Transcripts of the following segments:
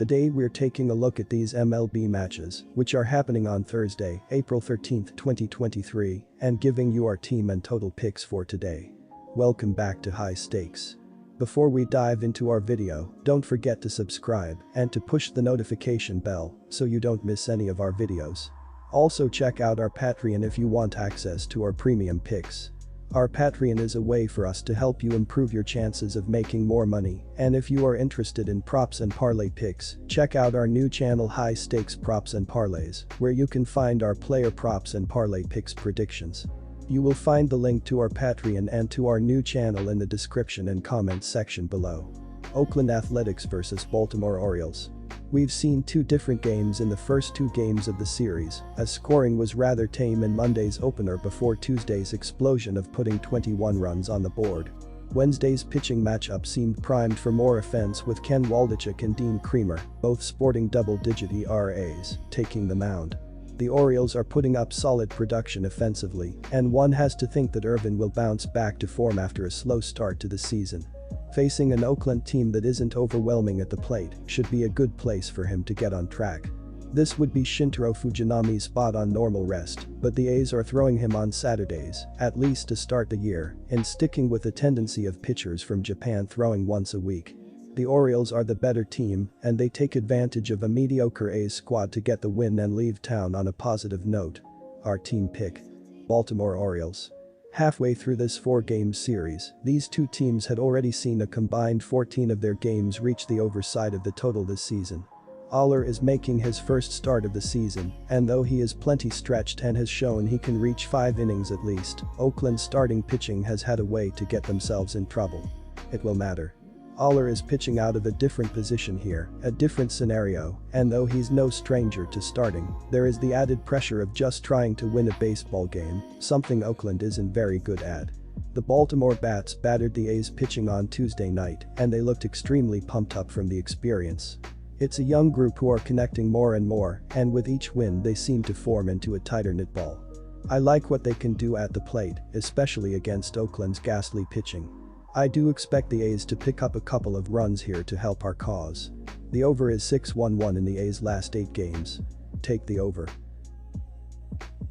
Today we're taking a look at these MLB matches, which are happening on Thursday, April 13, 2023, and giving you our team and total picks for today. Welcome back to High Stakes. Before we dive into our video, don't forget to subscribe and to push the notification bell so you don't miss any of our videos. Also check out our Patreon if you want access to our premium picks. Our Patreon is a way for us to help you improve your chances of making more money, and if you are interested in props and parlay picks, check out our new channel High Stakes Props and Parlays, where you can find our player props and parlay picks predictions. You will find the link to our Patreon and to our new channel in the description and comments section below. Oakland Athletics vs Baltimore Orioles. We've seen two different games in the first two games of the series, as scoring was rather tame in Monday's opener before Tuesday's explosion of putting 21 runs on the board. Wednesday's pitching matchup seemed primed for more offense with Ken Waldichuk and Dean Kremer, both sporting double-digit ERAs, taking the mound. The Orioles are putting up solid production offensively, and one has to think that Irvin will bounce back to form after a slow start to the season. Facing an Oakland team that isn't overwhelming at the plate should be a good place for him to get on track. This would be Shintaro Fujinami's spot on normal rest, but the A's are throwing him on Saturdays, at least to start the year, and sticking with the tendency of pitchers from Japan throwing once a week. The Orioles are the better team, and they take advantage of a mediocre A's squad to get the win and leave town on a positive note. Our team pick: Baltimore Orioles. Halfway through this four-game series, these two teams had already seen a combined 14 of their games reach the over side of the total this season. Aller is making his first start of the season, and though he is plenty stretched and has shown he can reach 5 innings at least, Oakland's starting pitching has had a way to get themselves in trouble. It will matter. Aller is pitching out of a different position here, a different scenario, and though he's no stranger to starting, there is the added pressure of just trying to win a baseball game, something Oakland isn't very good at. The Baltimore Bats battered the A's pitching on Tuesday night, and they looked extremely pumped up from the experience. It's a young group who are connecting more and more, and with each win they seem to form into a tighter-knit ball. I like what they can do at the plate, especially against Oakland's ghastly pitching. I do expect the A's to pick up a couple of runs here to help our cause. The over is 6-1-1 in the A's last 8 games. Take the over.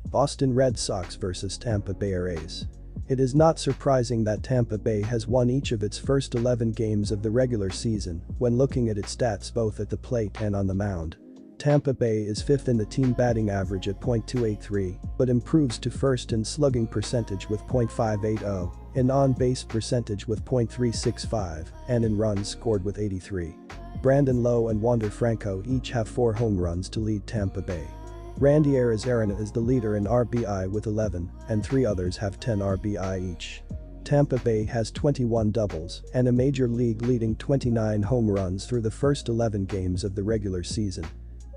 Boston Red Sox vs Tampa Bay Rays. It is not surprising that Tampa Bay has won each of its first 11 games of the regular season when looking at its stats both at the plate and on the mound. Tampa Bay is 5th in the team batting average at .283, but improves to 1st in slugging percentage with .580, in on-base percentage with .365, and in runs scored with 83. Brandon Lowe and Wander Franco each have 4 home runs to lead Tampa Bay. Randy Arozarena is the leader in RBI with 11, and 3 others have 10 RBI each. Tampa Bay has 21 doubles and a major league leading 29 home runs through the first 11 games of the regular season.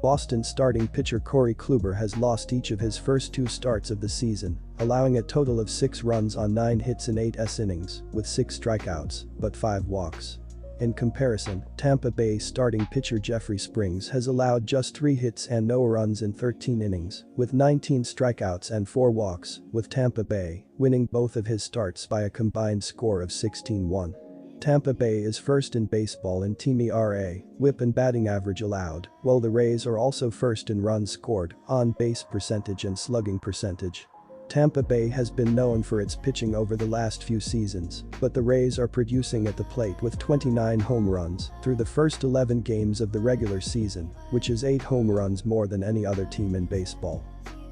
Boston starting pitcher Corey Kluber has lost each of his first 2 starts of the season, allowing a total of 6 runs on 9 hits in 8 innings, with 6 strikeouts, but 5 walks. In comparison, Tampa Bay starting pitcher Jeffrey Springs has allowed just 3 hits and no runs in 13 innings, with 19 strikeouts and 4 walks, with Tampa Bay winning both of his starts by a combined score of 16-1. Tampa Bay is 1st in baseball in team ERA, WHIP and batting average allowed, while the Rays are also 1st in runs scored, on-base percentage and slugging percentage. Tampa Bay has been known for its pitching over the last few seasons, but the Rays are producing at the plate with 29 home runs through the first 11 games of the regular season, which is 8 home runs more than any other team in baseball.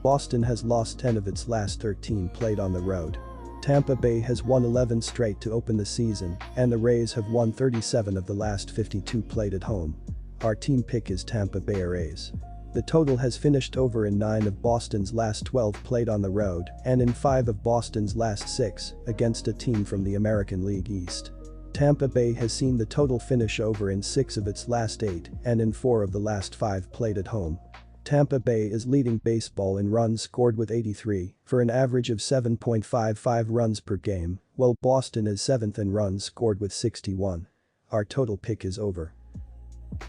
Boston has lost 10 of its last 13 played on the road. Tampa Bay has won 11 straight to open the season, and the Rays have won 37 of the last 52 played at home. Our team pick is Tampa Bay Rays. The total has finished over in 9 of Boston's last 12 played on the road and in 5 of Boston's last 6 against a team from the American League East. Tampa Bay has seen the total finish over in 6 of its last 8 and in 4 of the last 5 played at home. Tampa Bay is leading baseball in runs scored with 83 for an average of 7.55 runs per game, while Boston is 7th in runs scored with 61. Our total pick is over.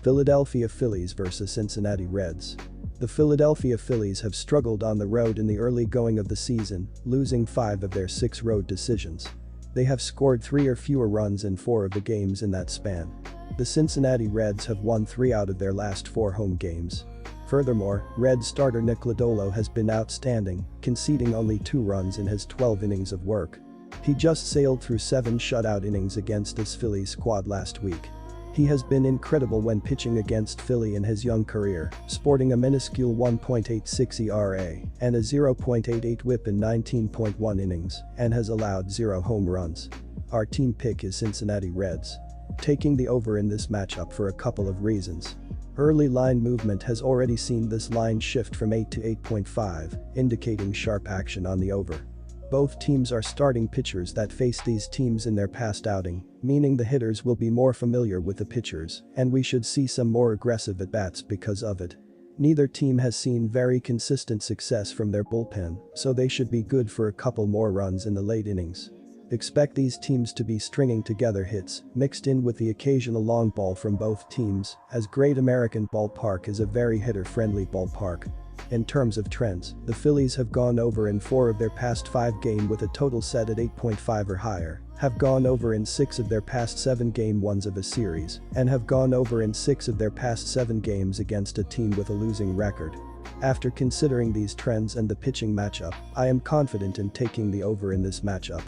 Philadelphia Phillies vs Cincinnati Reds. The Philadelphia Phillies have struggled on the road in the early going of the season, losing 5 of their 6 road decisions. They have scored 3 or fewer runs in 4 of the games in that span. The Cincinnati Reds have won 3 out of their last 4 home games. Furthermore, Reds starter Nick Lodolo has been outstanding, conceding only 2 runs in his 12 innings of work. He just sailed through 7 shutout innings against this Phillies squad last week. He has been incredible when pitching against Philly in his young career, sporting a minuscule 1.86 ERA and a 0.88 WHIP in 19.1 innings, and has allowed 0 home runs. Our team pick is Cincinnati Reds. Taking the over in this matchup for a couple of reasons. Early line movement has already seen this line shift from 8 to 8.5, indicating sharp action on the over. Both teams are starting pitchers that face these teams in their past outing, meaning the hitters will be more familiar with the pitchers, and we should see some more aggressive at-bats because of it. Neither team has seen very consistent success from their bullpen, so they should be good for a couple more runs in the late innings. Expect these teams to be stringing together hits, mixed in with the occasional long ball from both teams, as Great American Ballpark is a very hitter-friendly ballpark. In terms of trends, the Phillies have gone over in 4 of their past 5 games with a total set at 8.5 or higher, have gone over in 6 of their past 7 game ones of a series, and have gone over in 6 of their past 7 games against a team with a losing record. After considering these trends and the pitching matchup, I am confident in taking the over in this matchup.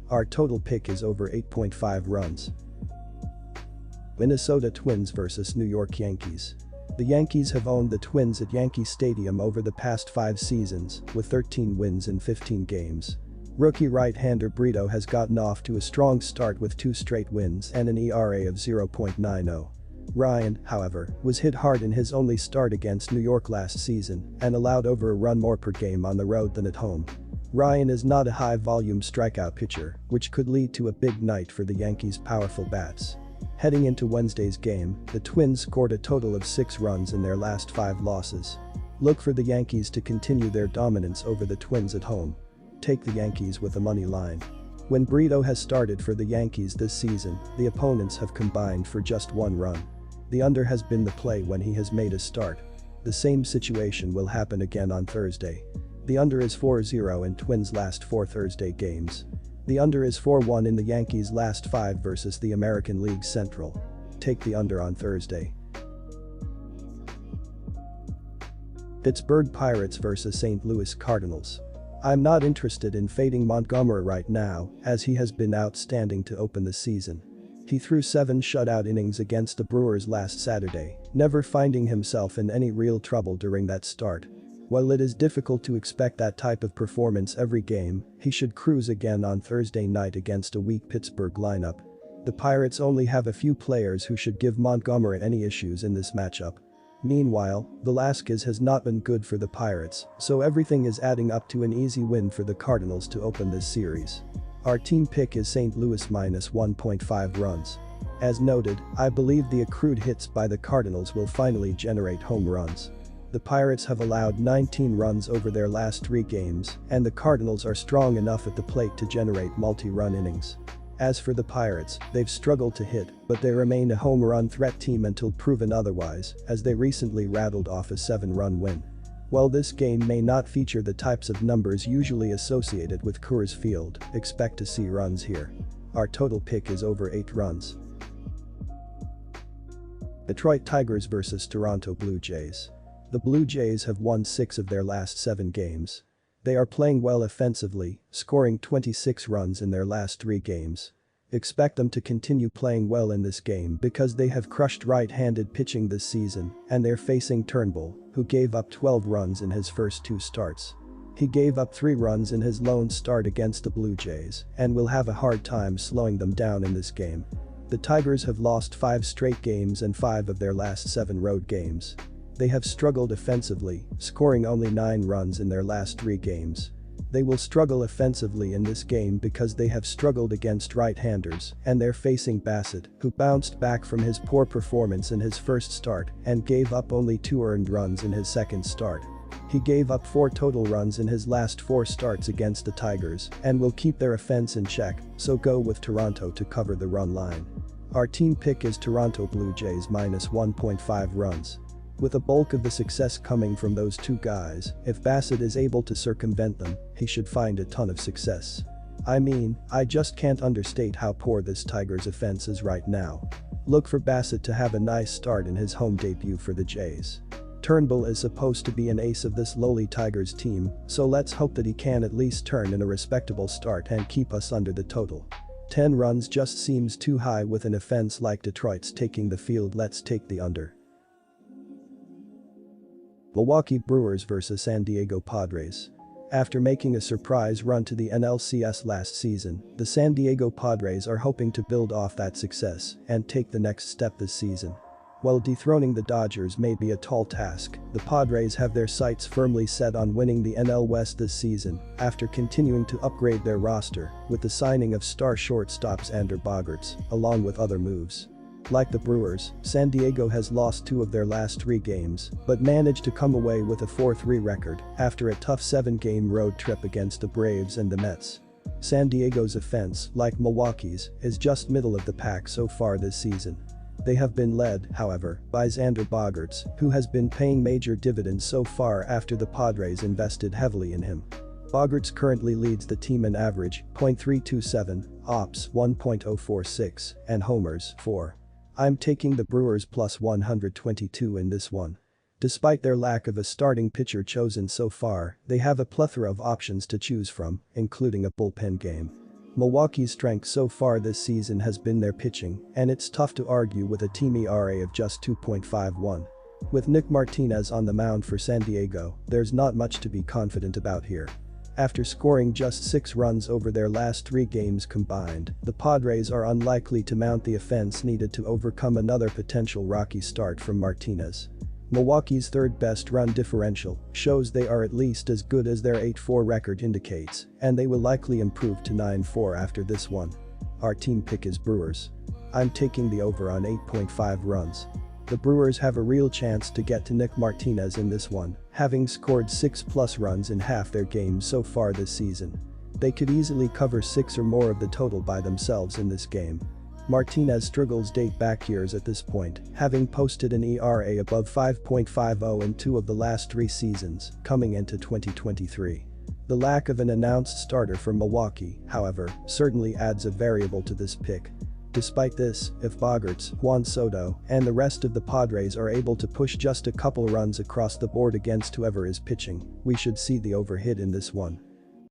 Our total pick is over 8.5 runs. Minnesota Twins vs New York Yankees. The Yankees have owned the Twins at Yankee Stadium over the past 5 seasons, with 13 wins in 15 games. Rookie right-hander Brito has gotten off to a strong start with 2 straight wins and an ERA of 0.90. Ryan, however, was hit hard in his only start against New York last season and allowed over a run more per game on the road than at home. Ryan is not a high-volume strikeout pitcher, which could lead to a big night for the Yankees' powerful bats. Heading into Wednesday's game, the Twins scored a total of 6 runs in their last 5 losses. Look for the Yankees to continue their dominance over the Twins at home. Take the Yankees with a money line. When Brito has started for the Yankees this season, the opponents have combined for just 1 run. The under has been the play when he has made a start. The same situation will happen again on Thursday. The under is 4-0 in Twins' last 4 Thursday games. The under is 4-1 in the Yankees' last 5 versus the American League Central. Take the under on Thursday. Pittsburgh Pirates vs St. Louis Cardinals. I'm not interested in fading Montgomery right now, as he has been outstanding to open the season. He threw 7 shutout innings against the Brewers last Saturday, never finding himself in any real trouble during that start. While it is difficult to expect that type of performance every game, he should cruise again on Thursday night against a weak Pittsburgh lineup. The Pirates only have a few players who should give Montgomery any issues in this matchup. Meanwhile, Velasquez has not been good for the Pirates, so everything is adding up to an easy win for the Cardinals to open this series. Our team pick is St. Louis minus 1.5 runs. As noted, I believe the accrued hits by the Cardinals will finally generate home runs. The Pirates have allowed 19 runs over their last 3 games, and the Cardinals are strong enough at the plate to generate multi-run innings. As for the Pirates, they've struggled to hit, but they remain a home run threat team until proven otherwise, as they recently rattled off a 7-run win. While this game may not feature the types of numbers usually associated with Coors Field, expect to see runs here. Our total pick is over 8 runs. Detroit Tigers vs Toronto Blue Jays. The Blue Jays have won 6 of their last 7 games. They are playing well offensively, scoring 26 runs in their last 3 games. Expect them to continue playing well in this game because they have crushed right-handed pitching this season, and they're facing Turnbull, who gave up 12 runs in his first 2 starts. He gave up 3 runs in his lone start against the Blue Jays and will have a hard time slowing them down in this game. The Tigers have lost 5 straight games and 5 of their last 7 road games. They have struggled offensively, scoring only 9 runs in their last 3 games. They will struggle offensively in this game because they have struggled against right-handers, and they're facing Bassett, who bounced back from his poor performance in his first start and gave up only 2 earned runs in his second start. He gave up 4 total runs in his last 4 starts against the Tigers and will keep their offense in check, so go with Toronto to cover the run line. Our team pick is Toronto Blue Jays minus 1.5 runs. With a bulk of the success coming from those 2 guys, if Bassett is able to circumvent them, he should find a ton of success. I just can't understate how poor this Tigers offense is right now. Look for Bassett to have a nice start in his home debut for the Jays. Turnbull is supposed to be an ace of this lowly Tigers team, so let's hope that he can at least turn in a respectable start and keep us under the total. 10 runs just seems too high with an offense like Detroit's taking the field. Let's take the under. Milwaukee Brewers vs San Diego Padres. After making a surprise run to the NLCS last season, the San Diego Padres are hoping to build off that success and take the next step this season. While dethroning the Dodgers may be a tall task, the Padres have their sights firmly set on winning the NL West this season after continuing to upgrade their roster with the signing of star shortstop Xander Bogaerts, along with other moves. Like the Brewers, San Diego has lost 2 of their last 3 games, but managed to come away with a 4-3 record after a tough 7-game road trip against the Braves and the Mets. San Diego's offense, like Milwaukee's, is just middle of the pack so far this season. They have been led, however, by Xander Bogaerts, who has been paying major dividends so far after the Padres invested heavily in him. Bogaerts currently leads the team in average, .327, ops 1.046, and homers 4. I'm taking the Brewers plus 122 in this one. Despite their lack of a starting pitcher chosen so far, they have a plethora of options to choose from, including a bullpen game. Milwaukee's strength so far this season has been their pitching, and it's tough to argue with a team ERA of just 2.51. With Nick Martinez on the mound for San Diego, there's not much to be confident about here. After scoring just 6 runs over their last 3 games combined, the Padres are unlikely to mount the offense needed to overcome another potential rocky start from Martinez. Milwaukee's third-best run differential shows they are at least as good as their 8-4 record indicates, and they will likely improve to 9-4 after this one. Our team pick is Brewers. I'm taking the over on 8.5 runs. The Brewers have a real chance to get to Nick Martinez in this one, having scored 6+ runs in half their games so far this season. They could easily cover 6 or more of the total by themselves in this game. Martinez's struggles date back years at this point, having posted an ERA above 5.50 in 2 of the last 3 seasons, coming into 2023. The lack of an announced starter for Milwaukee, however, certainly adds a variable to this pick. Despite this, if Bogaerts, Juan Soto, and the rest of the Padres are able to push just a couple runs across the board against whoever is pitching, we should see the over hit in this one.